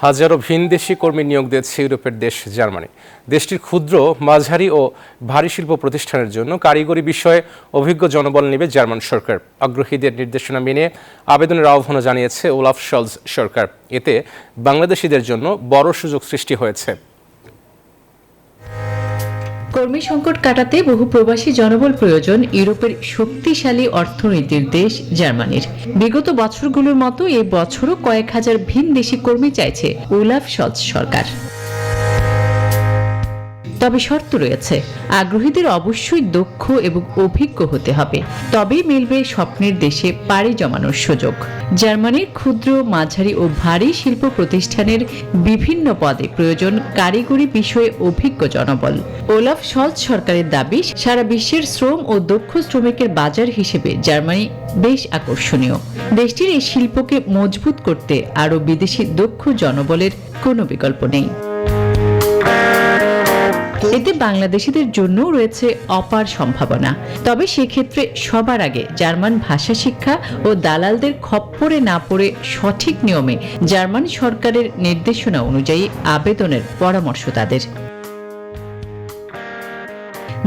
হাজারো ভিনদেশি কর্মী নিয়োগ দিয়েছে ইউরোপের দেশ জার্মানি। দেশটির ক্ষুদ্র, মাঝারি ও ভারী শিল্প প্রতিষ্ঠানের জন্য কারিগরি বিষয়ে অভিজ্ঞ জনবল নেবে জার্মান সরকার। আগ্রহীদের নির্দেশনা মেনে আবেদনের আহ্বানও জানিয়েছে ওলাফ শলজ সরকার। এতে বাংলাদেশিদের জন্য বড় সুযোগ সৃষ্টি হয়েছে। কর্মী সংকট কাটাতে বহু প্রবাসী জনবল প্রয়োজন ইউরোপের শক্তিশালী অর্থনীতির দেশ জার্মানির। বিগত বছরগুলোর মতো এই বছরও কয়েক হাজার ভিনদেশি কর্মী চাইছে ওলাফ শলজ সরকার। তবে শর্ত রয়েছে, আগ্রহীদের অবশ্যই দক্ষ এবং অভিজ্ঞ হতে হবে, তবেই মিলবে স্বপ্নের দেশে পাড়ি জমানোর সুযোগ। জার্মানির ক্ষুদ্র, মাঝারি ও ভারী শিল্প প্রতিষ্ঠানের বিভিন্ন পদে প্রয়োজন কারিগরি বিষয়ে অভিজ্ঞ জনবল। ওলাফ শলজ সরকারের দাবি, সারা বিশ্বের শ্রম ও দক্ষ শ্রমিকের বাজার হিসেবে জার্মানি বেশ আকর্ষণীয়। দেশটির এই শিল্পকে মজবুত করতে আরও বিদেশি দক্ষ জনবলের কোনো বিকল্প নেই। এতে বাংলাদেশিদের জন্য রয়েছে অপার সম্ভাবনা। তবে সেক্ষেত্রে সবার আগে জার্মান ভাষা শিক্ষা ও দালালদের খপ্পরে না পড়ে সঠিক নিয়মে জার্মান সরকারের নির্দেশনা অনুযায়ী আবেদনের পরামর্শ তাদের।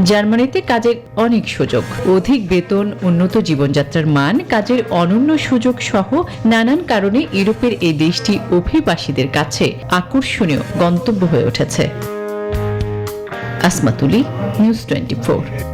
জার্মানিতে কাজের অনেক সুযোগ, অধিক বেতন, উন্নত জীবনযাত্রার মান, কাজের অনন্য সুযোগ সহ নানান কারণে ইউরোপের এই দেশটি অভিবাসীদের কাছে আকর্ষণীয় গন্তব্য হয়ে উঠেছে। আসমাতুলি, নিউজ 24।